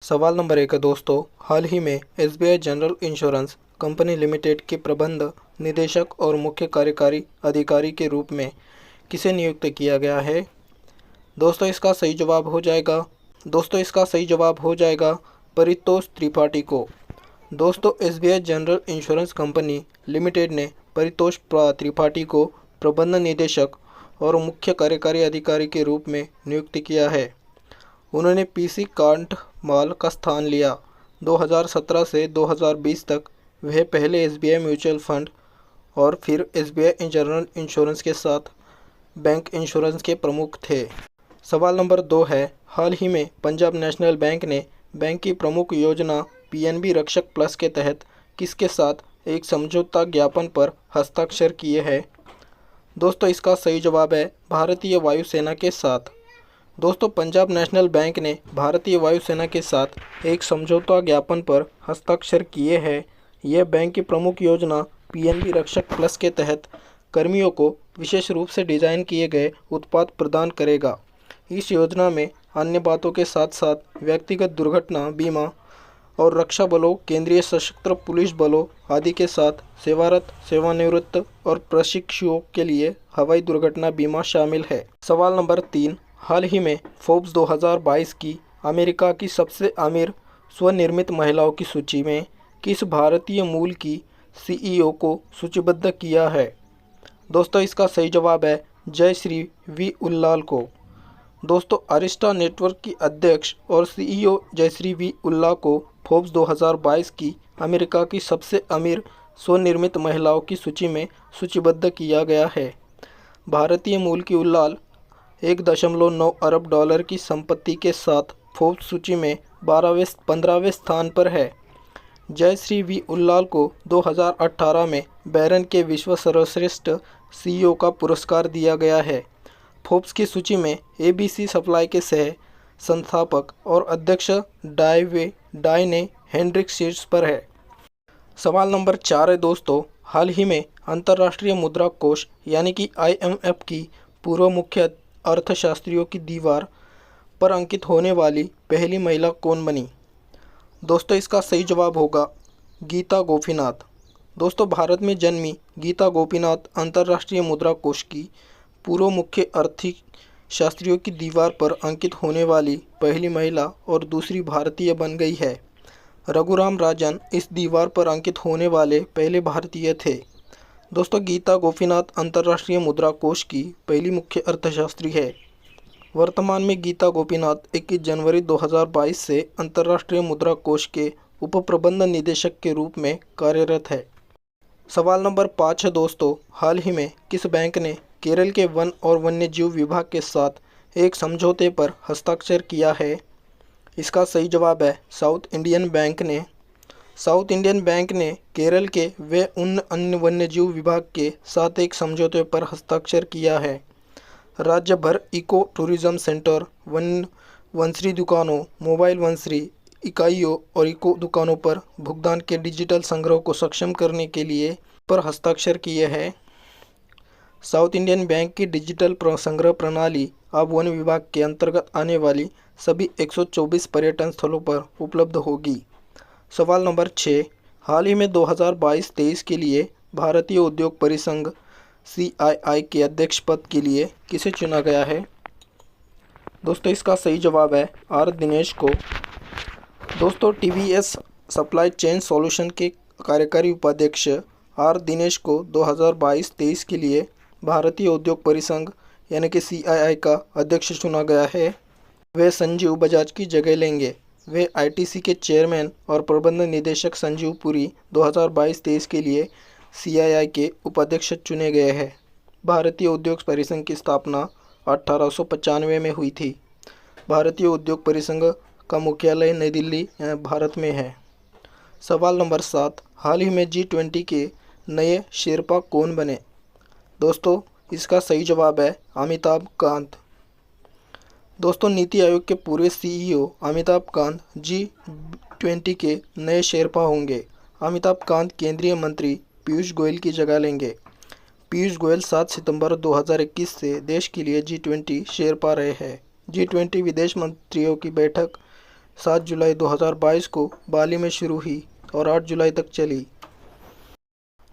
सवाल नंबर 1 है दोस्तों, हाल ही में SBI general insurance company limited के प्रबंध निदेशक और मुख्य कार्यकारी अधिकारी के रूप में किसे नियुक्त किया गया है? दोस्तों इसका सही जवाब हो जाएगा परितोष त्रिपाठी को। दोस्तों SBI general insurance company limited ने परितोष त्रिपाठी को प्रबंध निदेशक और मुख्य कार्यकारी अधिकारी के रूप में नियुक्त किया है। उन्होंने पीसी कांठमाल का स्थान लिया। 2017 से 2020 तक वह पहले एसबीआई म्यूचुअल फंड और फिर एसबीआई जनरल इंश्योरेंस के साथ बैंक इंश्योरेंस के प्रमुख थे। सवाल नंबर 2 है, हाल ही में पंजाब नेशनल बैंक ने बैंक की प्रमुख योजना पीएनबी रक्षक प्लस के तहत किसके साथ एक समझौता ज्ञापन पर हस्ताक्षर किए हैं? दोस्तों इसका सही जवाब है भारतीय वायुसेना के साथ। दोस्तों पंजाब नेशनल बैंक ने भारतीय वायुसेना के साथ एक समझौता ज्ञापन पर हस्ताक्षर किए हैं। यह बैंक की प्रमुख योजना पीएनबी रक्षक प्लस के तहत कर्मियों को विशेष रूप से डिज़ाइन किए गए उत्पाद प्रदान करेगा। इस योजना में अन्य बातों के साथ साथ व्यक्तिगत दुर्घटना बीमा और रक्षा बलों, केंद्रीय सशस्त्र पुलिस बलों आदि के साथ सेवारत, सेवानिवृत्त और प्रशिक्षुओं के लिए हवाई दुर्घटना बीमा शामिल है। सवाल नंबर 3, हाल ही में फोर्ब्स 2022 की अमेरिका की सबसे अमीर स्वनिर्मित महिलाओं की सूची में किस भारतीय मूल की सीईओ को सूचीबद्ध किया है? दोस्तों इसका सही जवाब है जयश्री वी उल्लाल को। दोस्तों अरिस्टा नेटवर्क की अध्यक्ष और सीईओ जयश्री वी उल्लाल को फोर्ब्स 2022 की अमेरिका की सबसे अमीर स्वनिर्मित महिलाओं की सूची में सूचीबद्ध किया गया है। भारतीय मूल की उल्लाल 1.9 अरब डॉलर की संपत्ति के साथ फोर्ब्स सूची में 15वें स्थान पर है। जयश्री वी उल्लाल को 2018 में बैरन के विश्व सर्वश्रेष्ठ सीईओ का पुरस्कार दिया गया है। फोर्ब्स की सूची में एबीसी सप्लाई के सह संस्थापक और अध्यक्ष डायने हेंड्रिक शीर्ष पर है। सवाल नंबर 4 है दोस्तों, हाल ही में अंतर्राष्ट्रीय मुद्रा कोष यानी कि आईएमएफ की पूर्व मुख्य अर्थशास्त्रियों की दीवार पर अंकित होने वाली पहली महिला कौन बनी? दोस्तों इसका सही जवाब होगा गीता गोपीनाथ। दोस्तों भारत में जन्मी गीता गोपीनाथ अंतर्राष्ट्रीय मुद्रा कोष की पूर्व मुख्य आर्थिक शास्त्रियों की दीवार पर अंकित होने वाली पहली महिला और दूसरी भारतीय बन गई है। रघुराम राजन इस दीवार पर अंकित होने वाले पहले भारतीय थे। दोस्तों गीता गोपीनाथ अंतर्राष्ट्रीय मुद्रा कोष की पहली मुख्य अर्थशास्त्री है। वर्तमान में गीता गोपीनाथ 21 जनवरी 2022 से अंतर्राष्ट्रीय मुद्रा कोष के उप प्रबंध निदेशक के रूप में कार्यरत है। सवाल नंबर 5 है दोस्तों, हाल ही में किस बैंक ने केरल के वन और वन्य जीव विभाग के साथ एक समझौते पर हस्ताक्षर किया है? इसका सही जवाब है साउथ इंडियन बैंक ने केरल के व अन्य वन्य जीव विभाग के साथ एक समझौते पर हस्ताक्षर किया है। राज्य भर इको टूरिज्म सेंटर, वंशरी दुकानों, मोबाइल वंशरी इकाइयों और इको दुकानों पर भुगतान के डिजिटल संग्रह को सक्षम करने के लिए पर हस्ताक्षर किए हैं। साउथ इंडियन बैंक की डिजिटल संग्रह प्रणाली अब वन विभाग के अंतर्गत आने वाली सभी 124 पर्यटन स्थलों पर उपलब्ध होगी। सवाल नंबर 6, हाल ही में 2022-23 के लिए भारतीय उद्योग परिसंघ CII के अध्यक्ष पद के लिए किसे चुना गया है? दोस्तों इसका सही जवाब है आर दिनेश को। दोस्तों टीवीएस सप्लाई चेन सॉल्यूशन के कार्यकारी उपाध्यक्ष आर दिनेश को 2022-23 के लिए भारतीय उद्योग परिसंघ यानी कि CII का अध्यक्ष चुना गया है। वे संजीव बजाज की जगह लेंगे। वे आईटीसी के चेयरमैन और प्रबंध निदेशक संजीव पुरी 2022-23 के लिए CII के उपाध्यक्ष चुने गए हैं। भारतीय उद्योग परिसंघ की स्थापना 1895 में हुई थी। भारतीय उद्योग परिसंघ का मुख्यालय नई दिल्ली भारत में है। सवाल नंबर 7, हाल ही में G20 के नए शेरपा कौन बने? दोस्तों इसका सही जवाब है अमिताभ कांत। दोस्तों नीति आयोग के पूर्व CEO अमिताभ कांत G20 के नए शेरपा होंगे। अमिताभ कांत केंद्रीय मंत्री पीयूष गोयल की जगह लेंगे। पीयूष गोयल 7 सितंबर 2021 से देश के लिए G20 शेरपा रहे हैं। G20 विदेश मंत्रियों की बैठक 7 जुलाई 2022 को बाली में शुरू हुई और 8 जुलाई तक चली।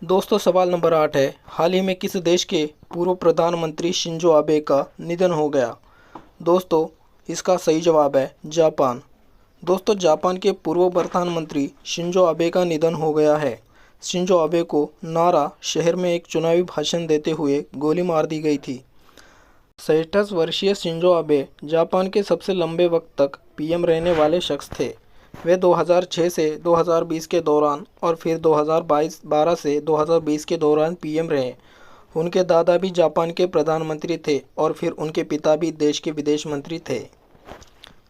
दोस्तों सवाल नंबर 8 है, हाल ही में किस देश के पूर्व प्रधानमंत्री शिंजो आबे का निधन हो गया? दोस्तों इसका सही जवाब है जापान। दोस्तों जापान के पूर्व प्रधानमंत्री शिंजो आबे का निधन हो गया है। शिंजो आबे को नारा शहर में एक चुनावी भाषण देते हुए गोली मार दी गई थी। 67 वर्षीय शिंजो आबे जापान के सबसे लंबे वक्त तक पीएम रहने वाले शख्स थे। वे 2006 से 2020 के दौरान और फिर 2012 से 2020 के दौरान पीएम रहे। उनके दादा भी जापान के प्रधानमंत्री थे और फिर उनके पिता भी देश के विदेश मंत्री थे।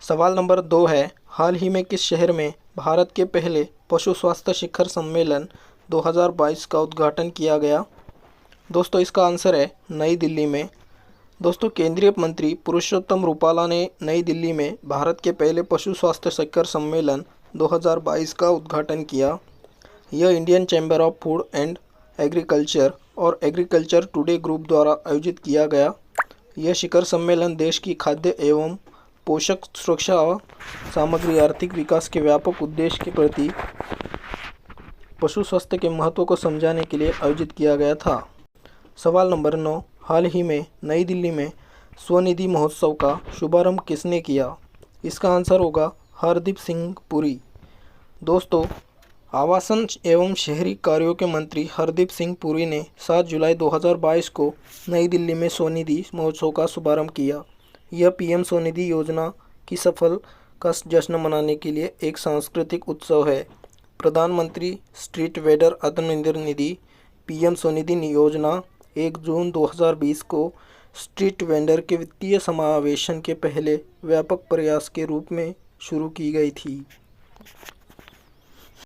सवाल नंबर 2 है, हाल ही में किस शहर में भारत के पहले पशु स्वास्थ्य शिखर सम्मेलन 2022 का उद्घाटन किया गया? दोस्तों इसका आंसर है नई दिल्ली में। दोस्तों केंद्रीय मंत्री पुरुषोत्तम रूपाला ने नई दिल्ली में भारत के पहले पशु स्वास्थ्य शिखर सम्मेलन 2022 का उद्घाटन किया। यह Indian chamber of food and agriculture और एग्रीकल्चर टुडे ग्रुप द्वारा आयोजित किया गया। यह शिखर सम्मेलन देश की खाद्य एवं पोषक सुरक्षा सामग्री आर्थिक विकास के व्यापक उद्देश्य के प्रति पशु स्वास्थ्य के महत्व को समझाने के लिए आयोजित किया गया था। सवाल नंबर 9, हाल ही में नई दिल्ली में स्वनिधि महोत्सव का शुभारंभ किसने किया? इसका आंसर होगा हरदीप सिंह पुरी। दोस्तों आवासन एवं शहरी कार्यों के मंत्री हरदीप सिंह पुरी ने 7 जुलाई 2022 को नई दिल्ली में स्वनिधि महोत्सव का शुभारंभ किया। यह पीएम स्वनिधि योजना की सफल का जश्न मनाने के लिए एक सांस्कृतिक उत्सव है। प्रधानमंत्री street vendor Atmanirbhar Nidhi PM Svanidhi योजना 1 जून 2020 को स्ट्रीट वेंडर के वित्तीय समावेशन के पहले व्यापक प्रयास के रूप में शुरू की गई थी।